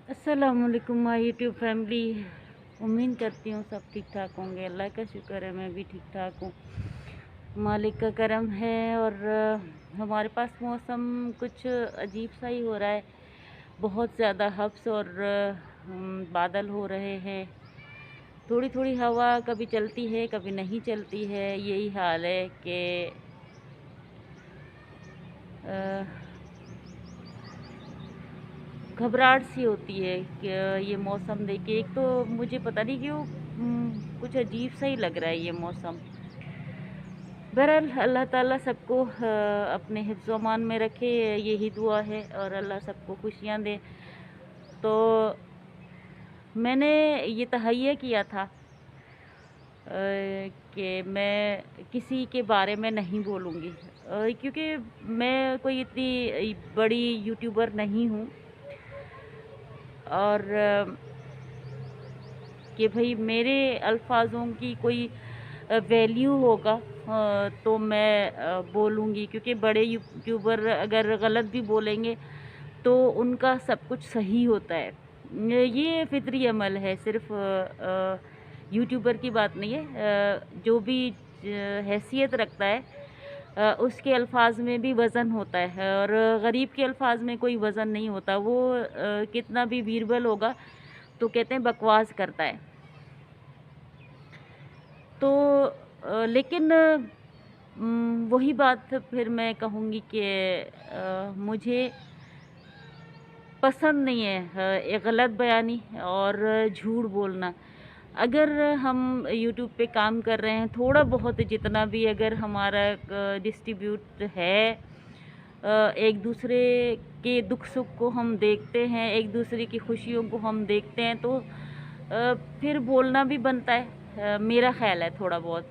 अस्सलामुअलैकुम my YouTube family. उम्मीद करती हूँ सब ठीक ठाक होंगे। अल्लाह का शुक्र है मैं भी ठीक ठाक हूँ। मालिक का करम है। और हमारे पास मौसम कुछ अजीब सा ही हो रहा है। बहुत ज़्यादा हब्स और बादल हो रहे हैं। थोड़ी थोड़ी हवा कभी चलती है कभी नहीं चलती है। यही हाल है कि अ, घबराहट सी होती है कि ये मौसम देख के। एक तो मुझे पता नहीं क्यों कुछ अजीब सा ही लग रहा है ये मौसम। बहरहाल अल्लाह ताला सबको अपने हिफ्ज़ व अमान में रखे, यही दुआ है। और अल्लाह सबको खुशियाँ दे। तो मैंने ये तहैया किया था कि मैं किसी के बारे में नहीं बोलूँगी, क्योंकि मैं कोई इतनी बड़ी यूट्यूबर नहीं हूँ। और कि भई मेरे अल्फाज़ों की कोई वैल्यू होगा तो मैं बोलूँगी, क्योंकि बड़े यूट्यूबर अगर गलत भी बोलेंगे तो उनका सब कुछ सही होता है। ये फ़ितरी अमल है, सिर्फ़ यूट्यूबर की बात नहीं है। जो भी हैसियत रखता है उसके अल्फाज़ में भी वज़न होता है, और गरीब के अल्फाज़ में कोई वज़न नहीं होता। वो कितना भी बीरबल होगा तो कहते हैं बकवास करता है। तो लेकिन वही बात फिर मैं कहूँगी कि मुझे पसंद नहीं है ये गलत बयानी और झूठ बोलना। अगर हम यूट्यूब पे काम कर रहे हैं, थोड़ा बहुत जितना भी अगर हमारा डिस्ट्रीब्यूट है, एक दूसरे के दुख सुख को हम देखते हैं, एक दूसरे की खुशियों को हम देखते हैं, तो फिर बोलना भी बनता है। मेरा ख्याल है थोड़ा बहुत।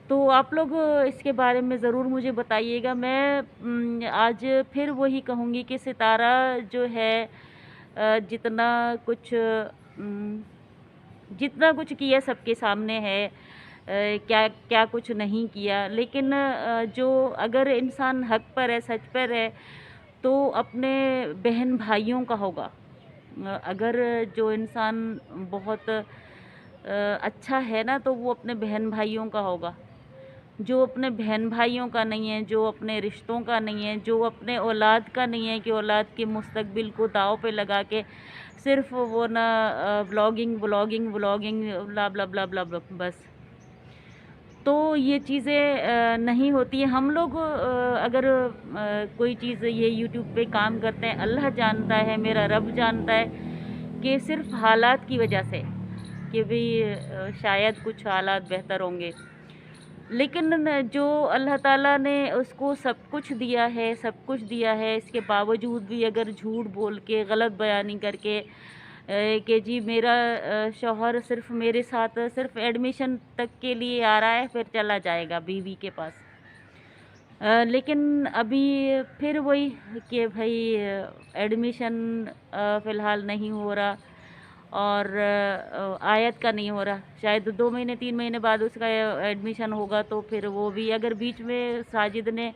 तो आप लोग इसके बारे में ज़रूर मुझे बताइएगा। मैं आज फिर वही कहूँगी कि सितारा जो है जितना कुछ जितना कुछ किया सबके सामने है। क्या क्या कुछ नहीं किया, लेकिन जो अगर इंसान हक पर है, सच पर है, तो अपने बहन भाइयों का होगा। अगर जो इंसान बहुत अच्छा है ना, तो वो अपने बहन भाइयों का होगा। जो अपने बहन भाइयों का नहीं है, जो अपने रिश्तों का नहीं है, जो अपने औलाद का नहीं है कि औलाद के मुस्तकबिल को दाँव पे लगा के सिर्फ़ वो ना व्लॉगिंग व्लॉगिंग व्लॉगिंग ब्ला ब्ला ब्ला ब्ला ब्ला बस। तो ये चीज़ें नहीं होती हैं। हम लोग अगर कोई चीज़ ये यूट्यूब पे काम करते हैं, अल्लाह जानता है, मेरा रब जानता है कि सिर्फ़ हालात की वजह से, कि भई शायद कुछ हालात बेहतर होंगे। लेकिन न जो अल्लाह ताला ने उसको सब कुछ दिया है, सब कुछ दिया है, इसके बावजूद भी अगर झूठ बोल के, गलत बयानी करके कि जी मेरा शौहर सिर्फ़ मेरे साथ सिर्फ़ एडमिशन तक के लिए आ रहा है, फिर चला जाएगा बीवी के पास। लेकिन अभी फिर वही कि भई एडमिशन फ़िलहाल नहीं हो रहा, और आयत का नहीं हो रहा। शायद 2 महीने 3 महीने बाद उसका एडमिशन होगा, तो फिर वो भी अगर बीच में साजिद ने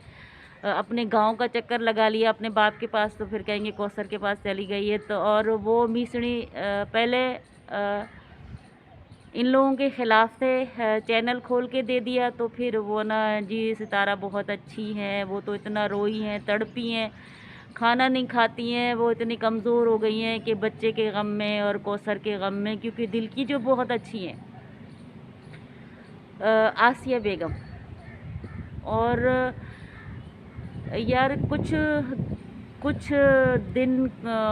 अपने गाँव का चक्कर लगा लिया अपने बाप के पास, तो फिर कहेंगे कौसर के पास चली गई है। तो और वो मिसड़ी पहले इन लोगों के खिलाफ थे, चैनल खोल के दे दिया, तो फिर वो ना जी सितारा बहुत अच्छी हैं, वो तो इतना रोई हैं, तड़पी हैं, खाना नहीं खाती हैं, वो इतनी कमज़ोर हो गई हैं कि बच्चे के गम में और कौसर के गम में, क्योंकि दिल की जो बहुत अच्छी हैं आसिया बेगम। और यार कुछ कुछ दिन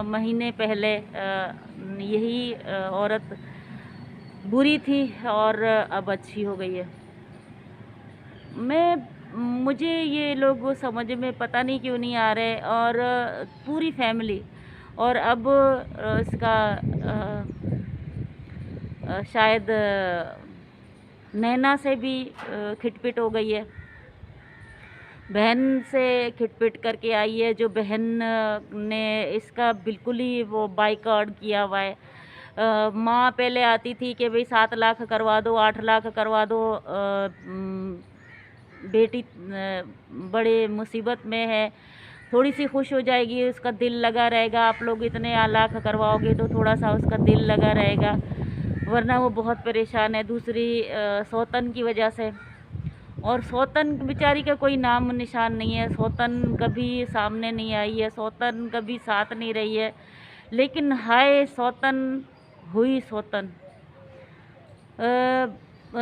महीने पहले यही औरत बुरी थी और अब अच्छी हो गई है। मैं मुझे ये लोग समझ में पता नहीं क्यों नहीं आ रहे, और पूरी फैमिली। और अब इसका शायद नैना से भी खिटपिट हो गई है। बहन से खिटपिट करके आई है, जो बहन ने इसका बिल्कुल ही वो बाइकआउट किया हुआ है। माँ पहले आती थी कि भाई 7 लाख करवा दो, 8 लाख करवा दो, बेटी बड़े मुसीबत में है, थोड़ी सी खुश हो जाएगी, उसका दिल लगा रहेगा। आप लोग इतने लाख करवाओगे तो थोड़ा सा उसका दिल लगा रहेगा, वरना वो बहुत परेशान है दूसरी सौतन की वजह से। और सौतन बेचारी का कोई नाम निशान नहीं है, सौतन कभी सामने नहीं आई है, सौतन कभी साथ नहीं रही है। लेकिन हाय सौतन हुई सौतन।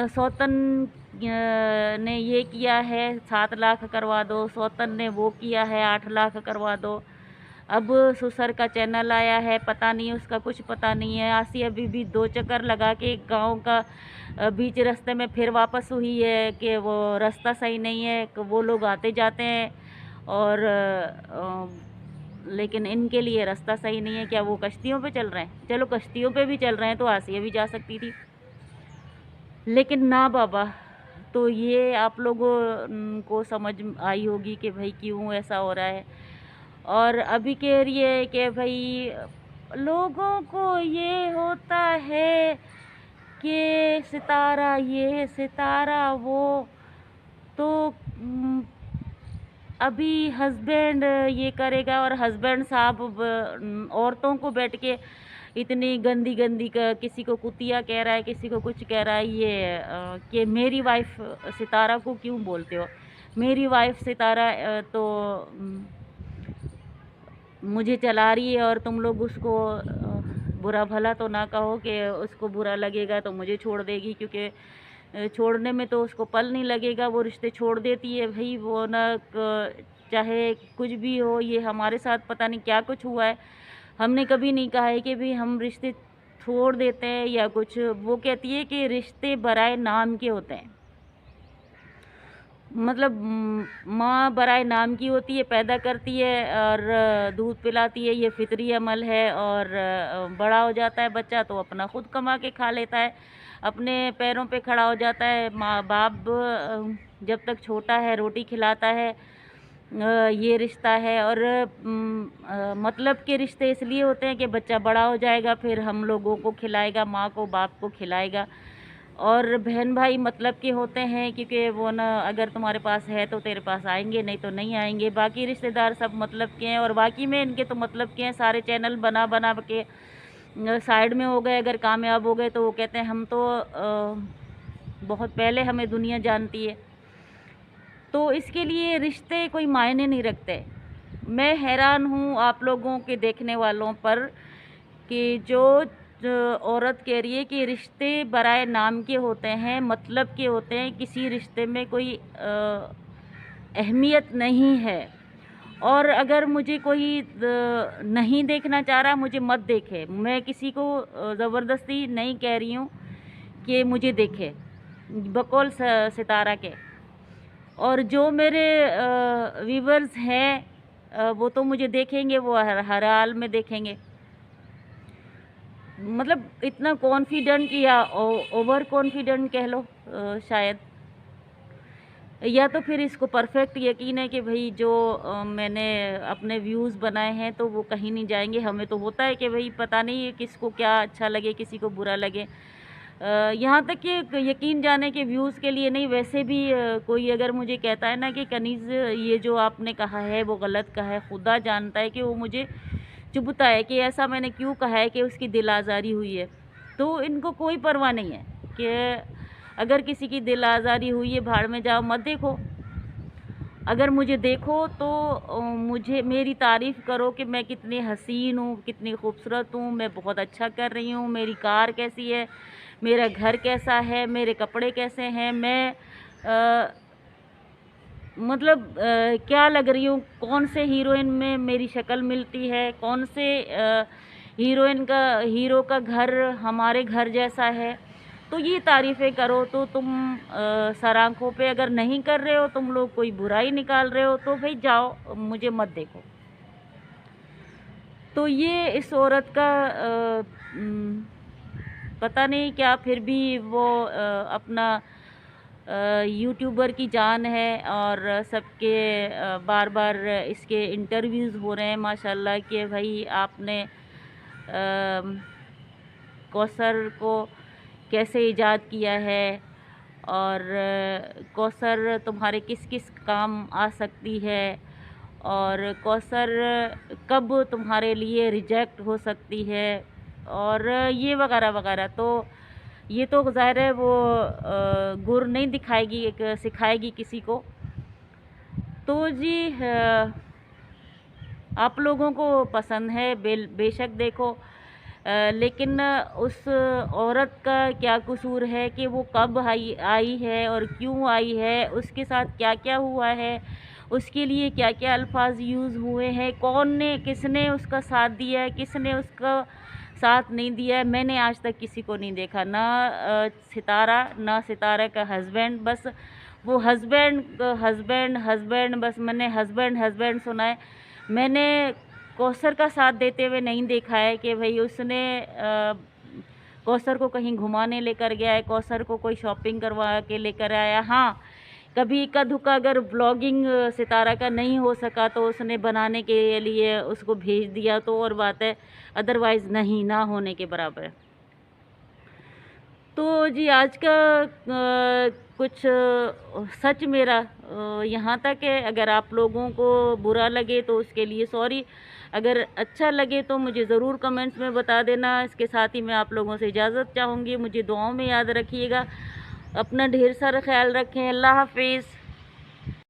सौतन ने ये किया है 7 लाख करवा दो, सौतन ने वो किया है 8 लाख करवा दो। अब सुसर का चैनल आया है, पता नहीं उसका कुछ पता नहीं है। आसिया बीबी 2 चक्कर लगा के गांव का बीच रास्ते में फिर वापस हुई है कि वो रास्ता सही नहीं है, कि वो लोग आते जाते हैं और लेकिन इनके लिए रास्ता सही नहीं है। क्या वो कश्तियों पे चल रहे हैं? चलो कश्तियों पे भी चल रहे हैं तो आसिया भी जा सकती थी, लेकिन ना बाबा। तो ये आप लोगों को समझ आई होगी कि भाई क्यों ऐसा हो रहा है। और अभी कह रही है कि भाई लोगों को ये होता है कि सितारा ये सितारा वो। तो अभी हस्बैंड ये करेगा और हस्बैंड साहब औरतों को बैठ के इतनी गंदी गंदी किसी को कुतिया कह रहा है, किसी को कुछ कह रहा है। ये कि मेरी वाइफ सितारा को क्यों बोलते हो? मेरी वाइफ सितारा तो मुझे चला रही है और तुम लोग उसको बुरा भला तो ना कहो कि उसको बुरा लगेगा तो मुझे छोड़ देगी, क्योंकि छोड़ने में तो उसको पल नहीं लगेगा, वो रिश्ते छोड़ देती है भाई। वो ना चाहे कुछ भी हो, ये हमारे साथ पता नहीं क्या कुछ हुआ है। हमने कभी नहीं कहा है कि भाई हम रिश्ते छोड़ देते हैं या कुछ। वो कहती है कि रिश्ते बराए नाम के होते हैं, मतलब माँ बराए नाम की होती है, पैदा करती है और दूध पिलाती है, ये फितरी अमल है। और बड़ा हो जाता है बच्चा तो अपना खुद कमा के खा लेता है, अपने पैरों पे खड़ा हो जाता है। माँ बाप जब तक छोटा है रोटी खिलाता है, ये रिश्ता है। और मतलब के रिश्ते इसलिए होते हैं कि बच्चा बड़ा हो जाएगा फिर हम लोगों को खिलाएगा, माँ को बाप को खिलाएगा। और बहन भाई मतलब के होते हैं, क्योंकि वो ना अगर तुम्हारे पास है तो तेरे पास आएंगे, नहीं तो नहीं आएंगे। बाकी रिश्तेदार सब मतलब के हैं, और बाकी में इनके तो मतलब के हैं। सारे चैनल बना बना के साइड में हो गए, अगर कामयाब हो गए तो वो कहते हैं हम तो बहुत पहले हमें दुनिया जानती है। तो इसके लिए रिश्ते कोई मायने नहीं रखते। मैं हैरान हूँ आप लोगों के देखने वालों पर कि जो औरत कह रही है कि रिश्ते बराए नाम के होते हैं, मतलब के होते हैं, किसी रिश्ते में कोई अहमियत नहीं है। और अगर मुझे कोई नहीं देखना चाह रहा, मुझे मत देखे। मैं किसी को ज़बरदस्ती नहीं कह रही हूँ कि मुझे देखे, बकौल सितारा के। और जो मेरे व्यूवर्स हैं वो तो मुझे देखेंगे, वो हर हाल में देखेंगे। मतलब इतना कॉन्फिडेंट या ओवर कॉन्फिडेंट कह लो शायद, या तो फिर इसको परफेक्ट यकीन है कि भाई जो मैंने अपने व्यूज़ बनाए हैं तो वो कहीं नहीं जाएंगे। हमें तो होता है कि भाई पता नहीं किसको क्या अच्छा लगे, किसी को बुरा लगे। यहाँ तक कि यकीन जाने के व्यूज़ के लिए नहीं, वैसे भी कोई अगर मुझे कहता है ना कि कनीज़ ये जो आपने कहा है वो गलत कहा है, खुदा जानता है कि वो मुझे चुभता है कि ऐसा मैंने क्यों कहा है कि उसकी दिल आज़ारी हुई है। तो इनको कोई परवाह नहीं है कि अगर किसी की दिल आज़ारी हुई है, भाड़ में जाओ, मत देखो। अगर मुझे देखो तो मुझे मेरी तारीफ़ करो कि मैं कितनी हसीन हूँ, कितनी खूबसूरत हूँ, मैं बहुत अच्छा कर रही हूँ, मेरी कार कैसी है, मेरा घर कैसा है, मेरे कपड़े कैसे हैं, मैं मतलब क्या लग रही हूँ, कौन से हीरोइन में मेरी शक्ल मिलती है, कौन से हीरो का घर हमारे घर जैसा है। तो ये तारीफ़ें करो। तो तुम सर आँखों पे अगर नहीं कर रहे हो, तुम लोग कोई बुराई निकाल रहे हो, तो भाई जाओ, मुझे मत देखो। तो ये इस औरत का पता नहीं क्या, फिर भी वो अपना यूट्यूबर की जान है। और सबके बार बार इसके इंटरव्यूज़ हो रहे हैं माशाल्लाह कि भाई आपने कौसर को कैसे ईजाद किया है, और कौसर तुम्हारे किस किस काम आ सकती है, और कौसर कब तुम्हारे लिए रिजेक्ट हो सकती है, और ये वगैरह वगैरह। तो ये तो ज़ाहिर है वो गुर नहीं दिखाएगी, एक सिखाएगी किसी को। तो जी आप लोगों को पसंद है बेशक देखो, लेकिन उस औरत का क्या कसूर है कि वो कब आई आई है और क्यों आई है, उसके साथ क्या क्या हुआ है, उसके लिए क्या क्या अल्फाज यूज़ हुए हैं, कौन ने किसने उसका साथ दिया है, किसने उसका साथ नहीं दिया है। मैंने आज तक किसी को नहीं देखा, ना सितारा, ना सितारा का हस्बैंड, बस वो हस्बैंड हस्बैंड हस्बैंड, बस मैंने हस्बैंड हस्बैंड सुना है। मैंने कौसर का साथ देते हुए नहीं देखा है कि भाई उसने कौसर को कहीं घुमाने लेकर गया है, कौसर को कोई शॉपिंग करवा के लेकर आया। हाँ, कभी इक्का दुक्का अगर व्लॉगिंग सितारा का नहीं हो सका तो उसने बनाने के लिए उसको भेज दिया तो और बात है, अदरवाइज़ नहीं, ना होने के बराबर है। तो जी आज का कुछ सच मेरा यहाँ तक है। अगर आप लोगों को बुरा लगे तो उसके लिए सॉरी, अगर अच्छा लगे तो मुझे ज़रूर कमेंट्स में बता देना। इसके साथ ही मैं आप लोगों से इजाज़त चाहूँगी, मुझे दुआओं में याद रखिएगा, अपना ढेर सारा ख्याल रखें। अल्लाह हाफिज़।